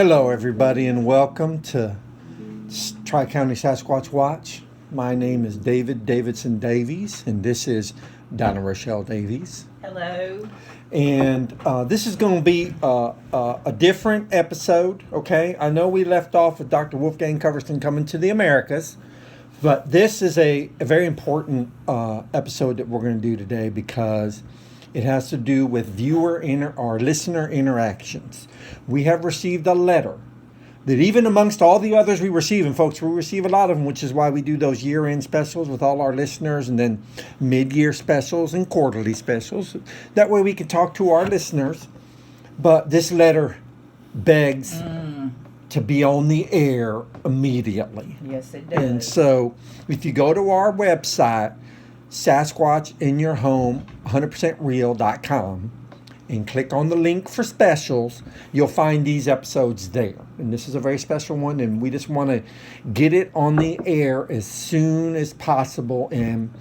Hello, everybody, and welcome to Tri-County Sasquatch Watch. My name is David Davidson Davies, and this is Donna Rochelle Davies. Hello. And this is going to be a different episode, okay? I know we left off with Dr. Wolfgang Coverston coming to the Americas, but this is a very important episode that we're going to do today because it has to do with or listener interactions. We have received a letter that even amongst all the others we receive, and folks, we receive a lot of them, which is why we do those year-end specials with all our listeners and then mid-year specials and quarterly specials. That way we can talk to our listeners. But this letter begs to be on the air immediately. Yes, it does. And so if you go to our website, SasquatchInYourHome 100%real.com, and click on the link for specials, you'll find these episodes there. And this is a very special one, and we just want to get it on the air as soon as possible. And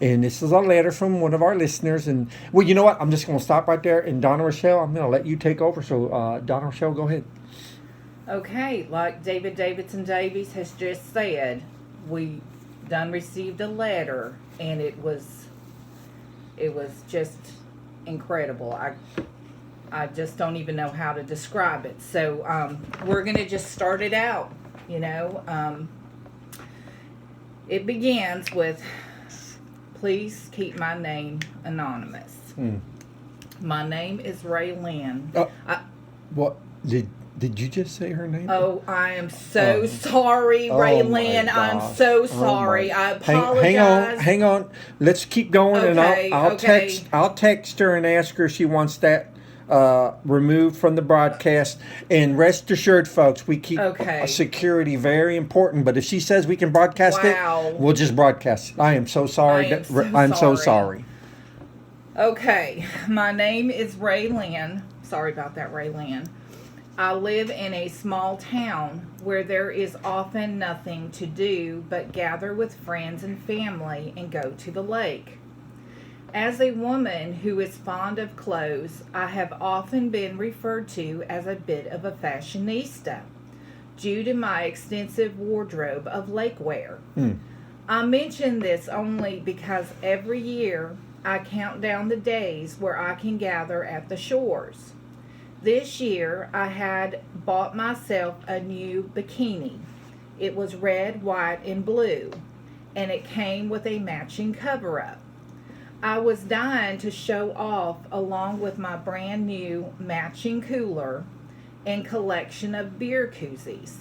this is a letter from one of our listeners. And, well, you know what? I'm just going to stop right there. And Donna Rochelle, I'm going to let you take over. So, Donna Rochelle, go ahead. Okay, like David Davidson Davies has just said, we done received a letter, and it was just incredible. I just don't even know how to describe it. So we're going to just start it out, It begins with, please keep my name anonymous. My name is Lynn. What? Did you just say her name? Oh, I am so sorry, Lynn. I'm so sorry. I apologize. Hang on. Let's keep going, okay, and I'll text her and ask her if she wants that removed from the broadcast. And rest assured, folks, we keep security very important. But if she says we can broadcast it, we'll just broadcast it. I am so sorry. I'm so sorry. Okay, my name is Lynn. Sorry about that, Lynn. I live in a small town where there is often nothing to do but gather with friends and family and go to the lake. As a woman who is fond of clothes, I have often been referred to as a bit of a fashionista due to my extensive wardrobe of lake wear. I mention this only because every year I count down the days where I can gather at the shores. This year, I had bought myself a new bikini. It was red, white, and blue, and it came with a matching cover-up. I was dying to show off along with my brand new matching cooler and collection of beer koozies.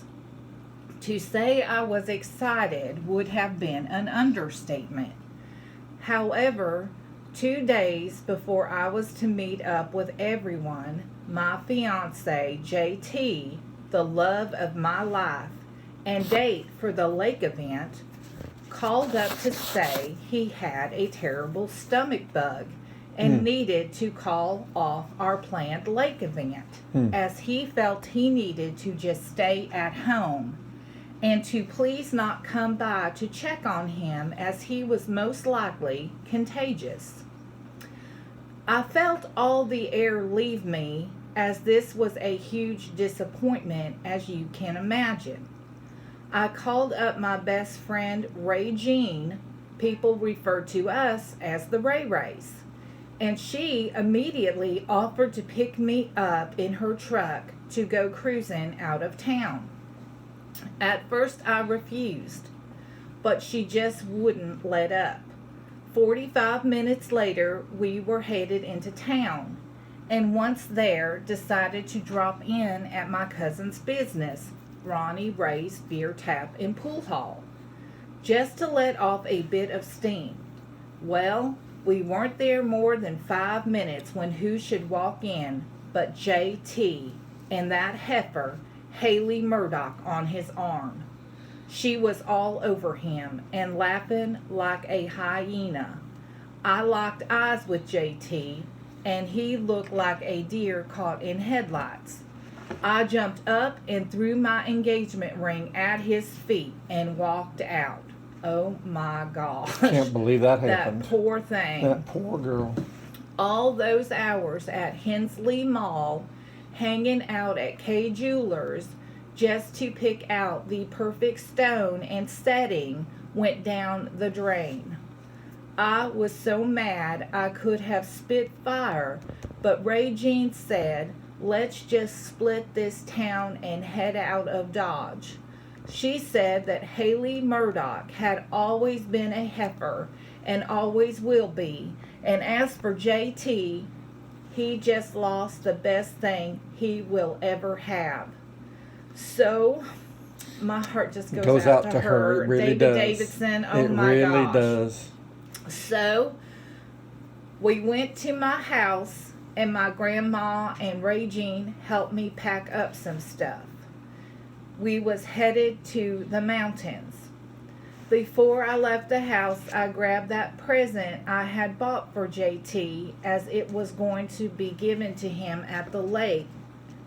To say I was excited would have been an understatement. However, 2 days before I was to meet up with everyone, my fiance, JT, the love of my life, and date for the lake event, called up to say he had a terrible stomach bug and needed to call off our planned lake event, as he felt he needed to just stay at home and to please not come by to check on him as he was most likely contagious. I felt all the air leave me, as this was a huge disappointment, as you can imagine. I called up my best friend, Ray Jean. People refer to us as the Ray Rays. And she immediately offered to pick me up in her truck to go cruising out of town. At first I refused, but she just wouldn't let up. 45 minutes later, we were headed into town, and once there, decided to drop in at my cousin's business, Ronnie Ray's Beer Tap and Pool Hall, just to let off a bit of steam. Well, we weren't there more than 5 minutes when who should walk in but JT and that heifer, Haley Murdoch, on his arm. She was all over him and laughing like a hyena. I locked eyes with JT, and he looked like a deer caught in headlights. I jumped up and threw my engagement ring at his feet and walked out. Oh my gosh. Can't believe that happened. That poor thing. That poor girl. All those hours at Hensley Mall hanging out at K Jewelers just to pick out the perfect stone and setting went down the drain. I was so mad I could have spit fire, but Ray Jean said, let's just split this town and head out of Dodge. She said that Haley Murdoch had always been a heifer and always will be, and as for JT, he just lost the best thing he will ever have. So, my heart just goes out to her. It really David does. Davidson, oh it my really gosh. does. So, we went to my house, and my grandma and Ray Jean helped me pack up some stuff. We was headed to the mountains. Before I left the house, I grabbed that present I had bought for JT, as it was going to be given to him at the lake.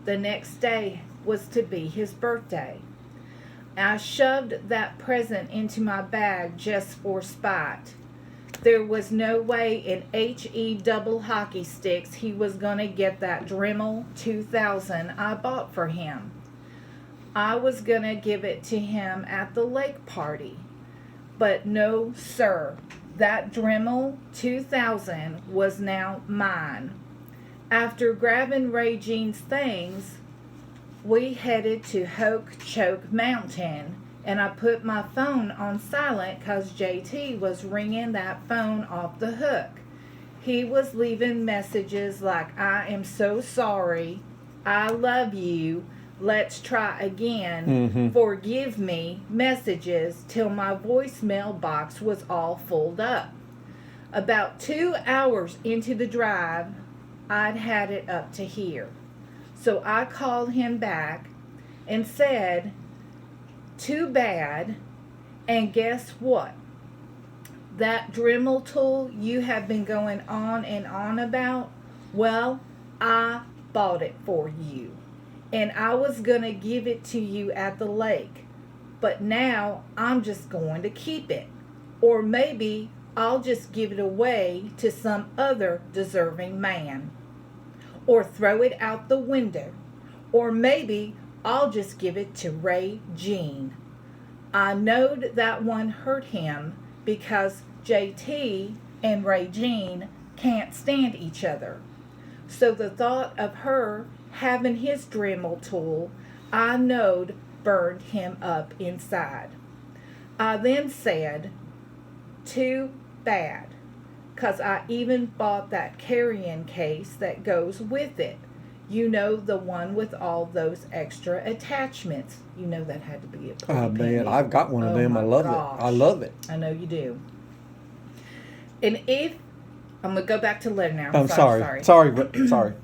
The next day was to be his birthday. I shoved that present into my bag just for spite. There was no way in HE double hockey sticks he was going to get that Dremel 2000 I bought for him. I was going to give it to him at the lake party. But no, sir, that Dremel 2000 was now mine. After grabbing Ray Jean's things, we headed to Hoke Choke Mountain, and I put my phone on silent because JT was ringing that phone off the hook. He was leaving messages like, I am so sorry, I love you, let's try again, forgive me, messages till my voicemail box was all full up. About 2 hours into the drive, I'd had it up to here. So I called him back and said, too bad, and guess what? That Dremel tool you have been going on and on about, well, I bought it for you. And I was going to give it to you at the lake. But now I'm just going to keep it. Or maybe I'll just give it away to some other deserving man. Or throw it out the window. Or maybe I'll just give it to Ray Jean. I knowed that one hurt him because JT and Ray Jean can't stand each other. So the thought of her having his Dremel tool, I knowed burned him up inside. I then said, too bad, 'cause I even bought that carrying case that goes with it. You know, the one with all those extra attachments. You know that had to be a pretty Man, penny. I've got one of them. my I love gosh. it. I love it. I know you do. And if I'm gonna go back to Lynn now. I'm sorry. Sorry.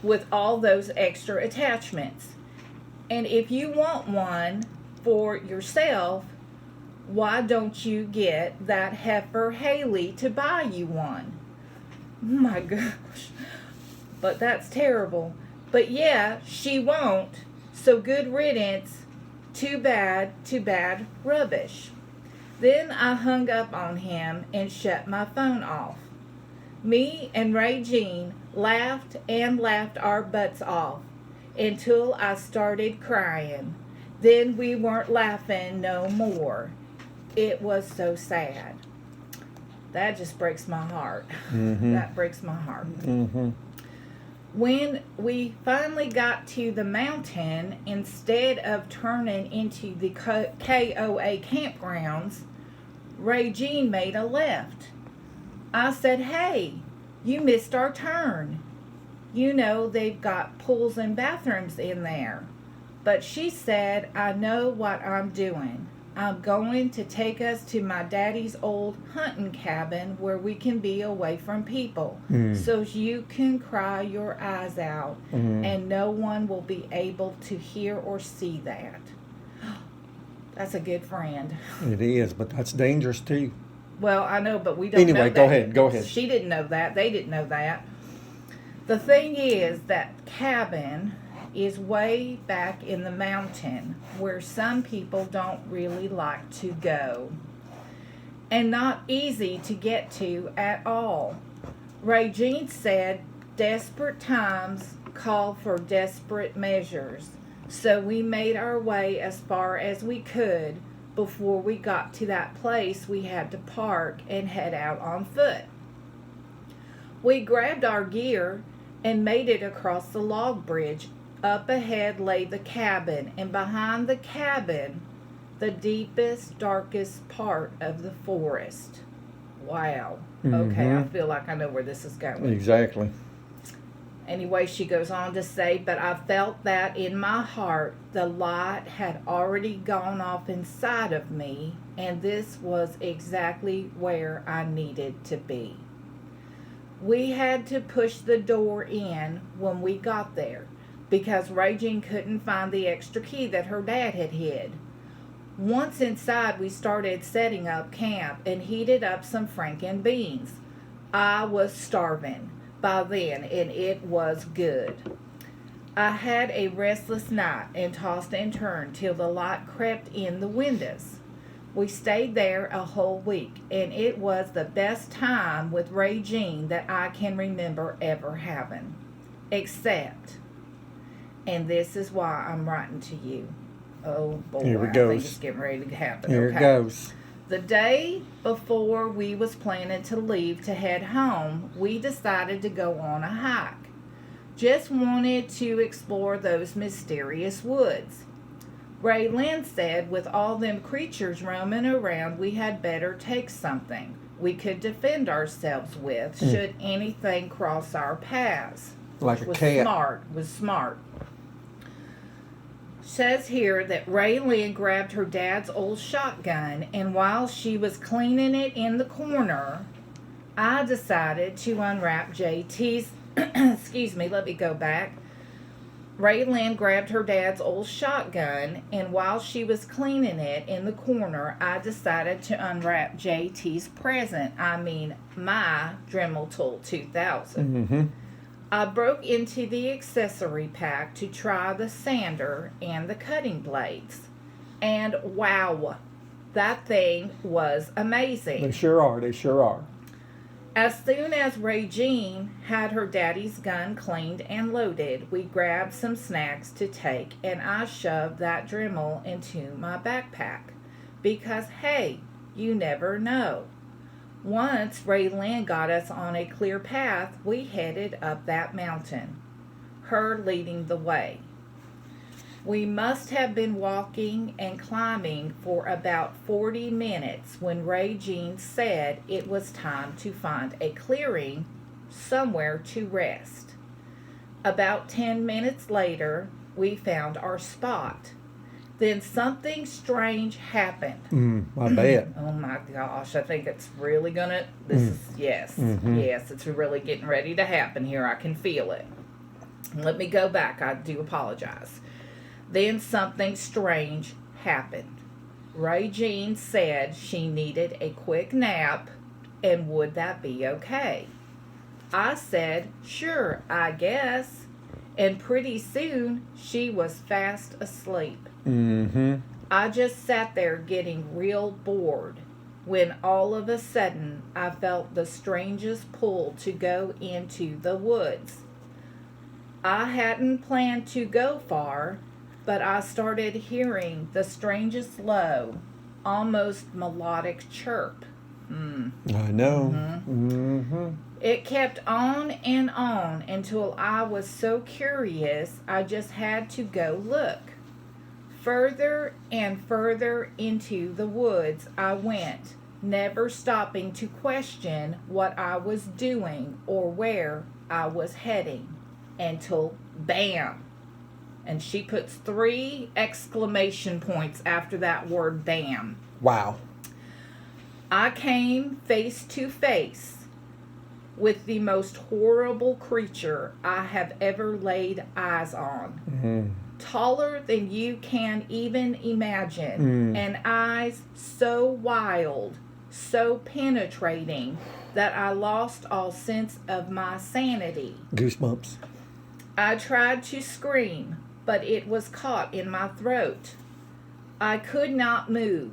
With all those extra attachments. And if you want one for yourself, why don't you get that heifer Haley to buy you one? My gosh. But that's terrible. But yeah, she won't. So good riddance. Too bad, rubbish. Then I hung up on him and shut my phone off. Me and Ray Jean laughed our butts off until I started crying. Then we weren't laughing no more. It was so sad. That just breaks my heart. That breaks my heart. When we finally got to the mountain, instead of turning into the KOA campgrounds, Ray Jean made a left. I said, hey, you missed our turn. You know they've got pools and bathrooms in there. But she said, I know what I'm doing. I'm going to take us to my daddy's old hunting cabin where we can be away from people. So you can cry your eyes out and no one will be able to hear or see that. That's a good friend. It is, but that's dangerous too. Well, I know, but we don't know Anyway, that. go ahead. She didn't know that. They didn't know that. The thing is, that cabin is way back in the mountain where some people don't really like to go. And not easy to get to at all. Ray Jean said desperate times called for desperate measures, so we made our way as far as we could before we got to that place we had to park and head out on foot. We grabbed our gear and made it across the log bridge. Up ahead lay the cabin, and behind the cabin, the deepest, darkest part of the forest. Wow. Okay, I feel like I know where this is going. Exactly. Anyway, she goes on to say, but I felt that in my heart the light had already gone off inside of me, and this was exactly where I needed to be. We had to push the door in when we got there because Regine couldn't find the extra key that her dad had hid. Once inside, we started setting up camp and heated up some franken beans. I was starving by then, and it was good. I had a restless night and tossed and turned till the light crept in the windows. We stayed there a whole week, and it was the best time with Regine that I can remember ever having. Except, and this is why I'm writing to you. Oh boy, Here it I goes. think it's getting ready to happen. Here Okay. it goes. The day before we was planning to leave to head home, we decided to go on a hike. Just wanted to explore those mysterious woods. Lynn said with all them creatures roaming around, we had better take something we could defend ourselves with should anything cross our paths. Like a Was cat. smart. Says here that Lynn grabbed her dad's old shotgun, and while she was cleaning it in the corner, I decided to unwrap JT's, excuse me, let me go back. Lynn grabbed her dad's old shotgun, and while she was cleaning it in the corner, I decided to unwrap JT's present. I mean, my Dremel Tool 2000. I broke into the accessory pack to try the sander and the cutting blades. And wow, that thing was amazing. They sure are. They sure are. As soon as Regine had her daddy's gun cleaned and loaded, we grabbed some snacks to take, and I shoved that Dremel into my backpack. Because, hey, you never know. Once Lynn got us on a clear path, we headed up that mountain, her leading the way. We must have been walking and climbing for about 40 minutes when Regine said it was time to find a clearing somewhere to rest. About 10 minutes later, we found our spot. Then something strange happened. I bet. Oh my gosh, I think it's really gonna, yes, it's really getting ready to happen here. I can feel it. Let me go back. I do apologize. Then something strange happened. Regine said she needed a quick nap, and would that be okay? I said, sure, I guess. And pretty soon, she was fast asleep. I just sat there getting real bored when all of a sudden I felt the strangest pull to go into the woods. I hadn't planned to go far, but I started hearing the strangest low, almost melodic chirp. I know. It kept on and on until I was so curious I just had to go look. Further and further into the woods I went, never stopping to question what I was doing or where I was heading, until bam! And she puts 3 exclamation points after that word bam. Wow. I came face to face with the most horrible creature I have ever laid eyes on. Taller than you can even imagine, and eyes so wild, so penetrating, that I lost all sense of my sanity. Goosebumps. I tried to scream, but it was caught in my throat. I could not move.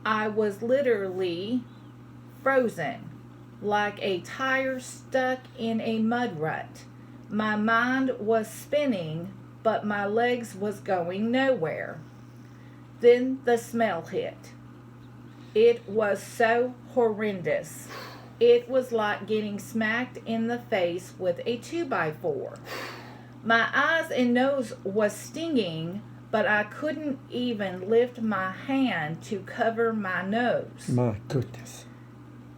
I was literally frozen, like a tire stuck in a mud rut. My mind was spinning, but my legs was going nowhere. Then the smell hit. It was so horrendous. It was like getting smacked in the face with a 2x4. My eyes and nose was stinging, but I couldn't even lift my hand to cover my nose. My goodness.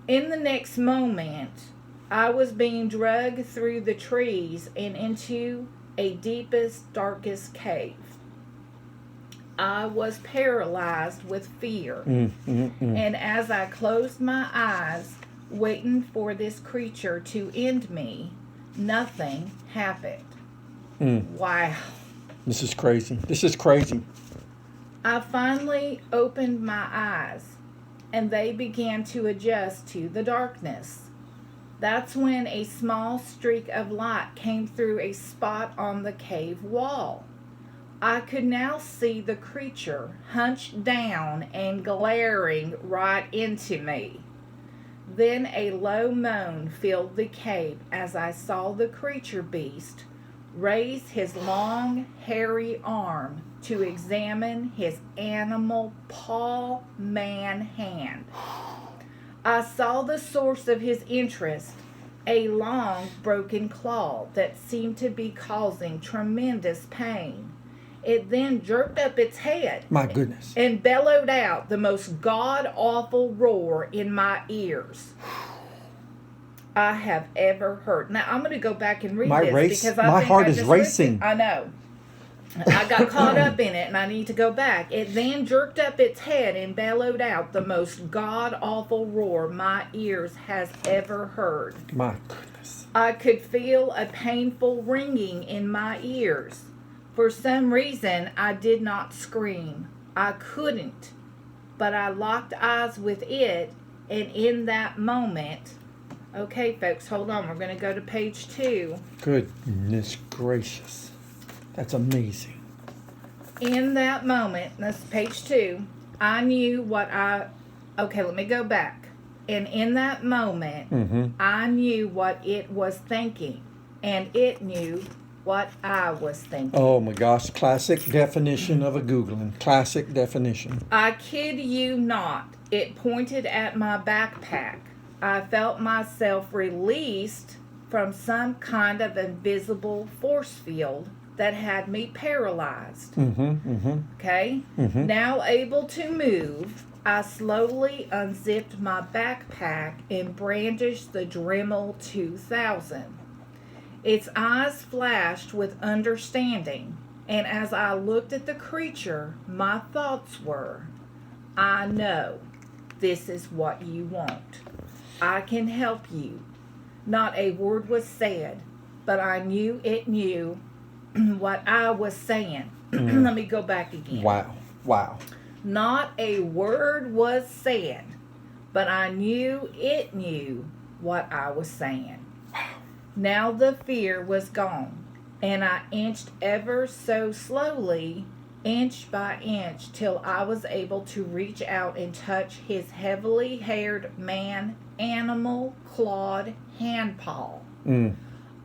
In the next moment, I was being dragged through the trees and into a deepest, darkest cave. I was paralyzed with fear. And as I closed my eyes, waiting for this creature to end me, nothing happened. Wow. This is crazy. This is crazy. I finally opened my eyes, and they began to adjust to the darkness. That's when a small streak of light came through a spot on the cave wall. I could now see the creature hunched down and glaring right into me. Then a low moan filled the cave as I saw the creature beast raise his long, hairy arm to examine his animal paw man hand. I saw the source of his interest, a long, broken claw that seemed to be causing tremendous pain. It then jerked up its head. My goodness. And bellowed out the most god-awful roar in my ears I have ever heard. Now, I'm going to go back and read this because my heart is racing. I know. I got caught up in it, and I need to go back. It then jerked up its head and bellowed out the most god-awful roar my ears has ever heard. My goodness. I could feel a painful ringing in my ears. For some reason, I did not scream. I couldn't. But I locked eyes with it, and in that moment... Okay, folks, hold on. We're going to go to page 2. Goodness gracious. That's amazing. In that moment, that's page 2, I knew what I... Okay, let me go back. And in that moment, I knew what it was thinking. And it knew what I was thinking. Oh my gosh, classic definition of a Googling. Classic definition. I kid you not. It pointed at my backpack. I felt myself released from some kind of invisible force field that had me paralyzed. Okay? Now able to move, I slowly unzipped my backpack and brandished the Dremel 2000. Its eyes flashed with understanding, and as I looked at the creature, my thoughts were, I know this is what you want. I can help you. Not a word was said, but I knew it knew what I was saying. Let me go back again. Wow. Not a word was said, but I knew it knew what I was saying. Now the fear was gone, and I inched ever so slowly, inch by inch, till I was able to reach out and touch his heavily haired animal clawed hand paw.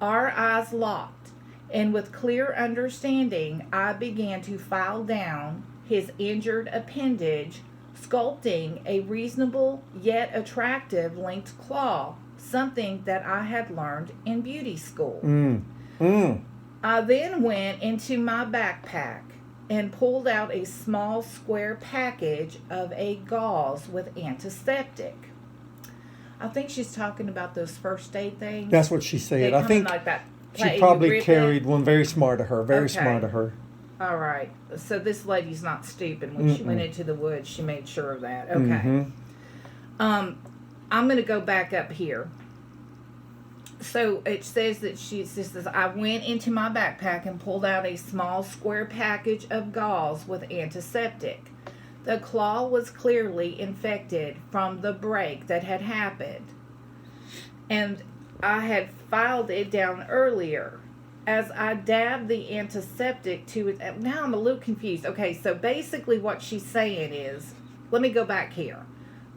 Our eyes locked, and with clear understanding, I began to file down his injured appendage, sculpting a reasonable yet attractive linked claw, something that I had learned in beauty school. I then went into my backpack and pulled out a small square package of a gauze with antiseptic. I think she's talking about those first aid things. That's what she said. I think like that. she probably carried one. Very smart of her. Very smart of her. All right. So this lady's not stupid. When she went into the woods, she made sure of that. Okay. I'm going to go back up here. So it says that she says, I went into my backpack and pulled out a small square package of gauze with antiseptic. The claw was clearly infected from the break that had happened. And I had filed it down earlier. As I dabbed the antiseptic to it, now I'm a little confused. Okay, so basically what she's saying is, let me go back here.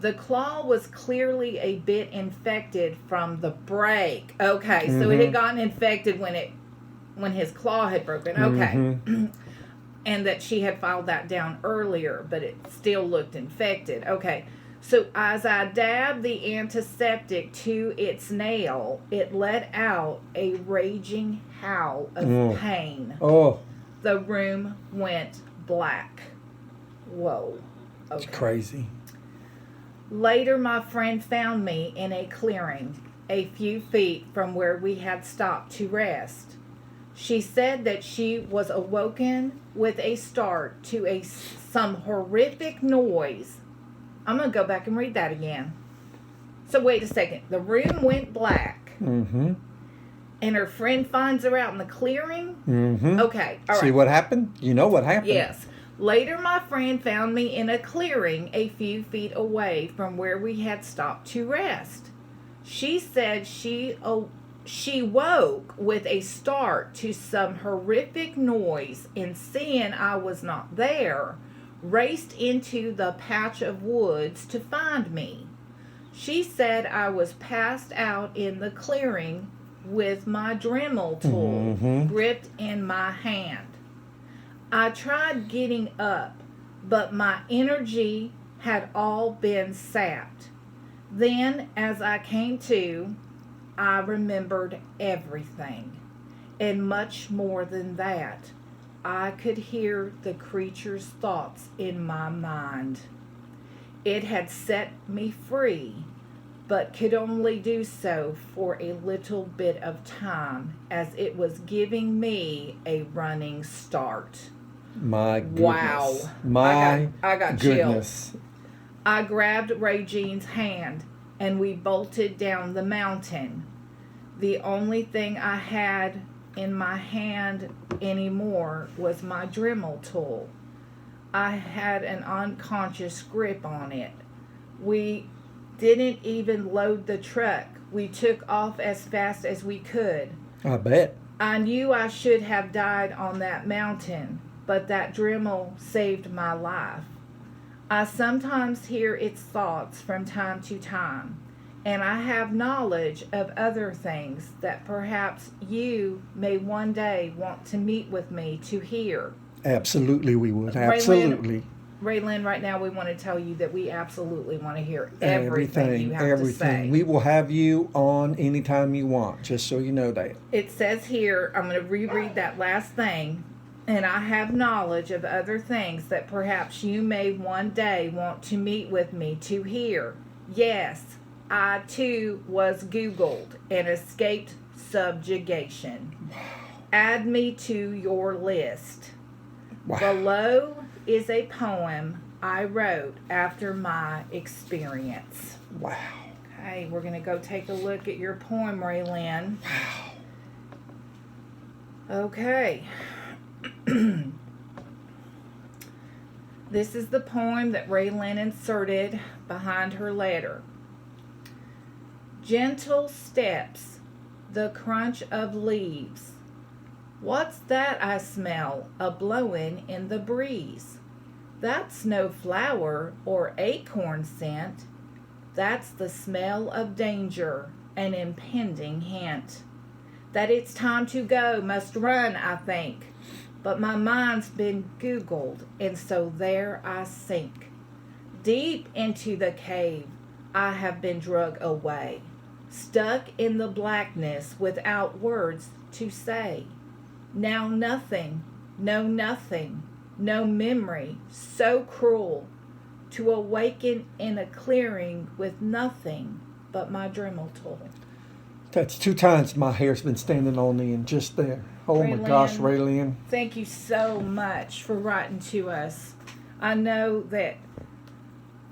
The claw was clearly a bit infected from the break. Okay, so it had gotten infected when it when his claw had broken. Okay. And that she had filed that down earlier, but it still looked infected. Okay. So as I dabbed the antiseptic to its nail, it let out a raging howl of pain. Oh. The room went black. Whoa. Okay. It's crazy. Later, my friend found me in a clearing a few feet from where we had stopped to rest. She said that she was awoken with a start to some horrific noise. I'm going to go back and read that again. So wait a second. The room went black. Mm-hmm. And her friend finds her out in the clearing? Mm-hmm. Okay. All right. See what happened? You know what happened. Yes. Later, my friend found me in a clearing a few feet away from where we had stopped to rest. She said she woke with a start to some horrific noise, and seeing I was not there, raced into the patch of woods to find me. She said I was passed out in the clearing with my Dremel tool gripped in my hand. I tried getting up, but my energy had all been sapped. Then, as I came to, I remembered everything. And much more than that, I could hear the creature's thoughts in my mind. It had set me free, but could only do so for a little bit of time, as it was giving me a running start. My goodness. Wow. I got goodness. chills. I grabbed Ray Jean's hand and we bolted down the mountain. The only thing I had in my hand anymore was my Dremel tool. I had an unconscious grip on it. We didn't even load the truck. We took off as fast as we could. I bet. I knew I should have died on that mountain, but that Dremel saved my life. I sometimes hear its thoughts from time to time, and I have knowledge of other things that perhaps you may one day want to meet with me to hear. Absolutely, we would. Absolutely. Raylyn, right now we want to tell you that we absolutely want to hear everything you have to say. We will have you on anytime you want, just so you know that. It says here, I'm going to reread that last thing. And I have knowledge of other things that perhaps you may one day want to meet with me to hear. Yes, I too was Googled and escaped subjugation. Wow. Add me to your list. Wow. Below is a poem I wrote after my experience. Wow. Okay, we're going to go take a look at your poem, Raylyn. Wow. Okay. This is the poem that Raylyn inserted behind her letter. Gentle steps, the crunch of leaves. What's that I smell a-blowin' in the breeze? That's no flower or acorn scent. That's the smell of danger, an impending hint. That it's time to go, must run, I think. But my mind's been Googled, and so there I sink. Deep into the cave I have been drug away, stuck in the blackness without words to say. Now nothing, no memory so cruel, to awaken in a clearing with nothing but my Dremel tool. That's 2 times my hair's been standing on end just there. Oh my gosh, Raylyn. Thank you so much for writing to us. I know that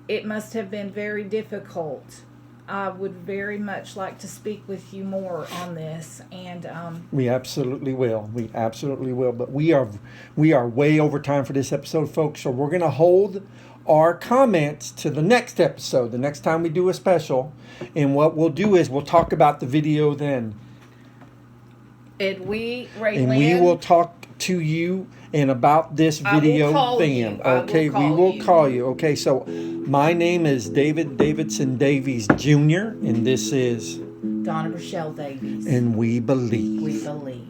it must have been very difficult. I would very much like to speak with you more on this, and we absolutely will. We absolutely will. But we are way over time for this episode, folks. So we're gonna hold our comments to the next episode, the next time we do a special. And what we'll do is we'll talk about the video then. And we will talk to you and about this video then. Okay, we will call you. Okay, so my name is David Davidson Davies Jr. and this is Donna Rochelle Davies. And we believe. We believe.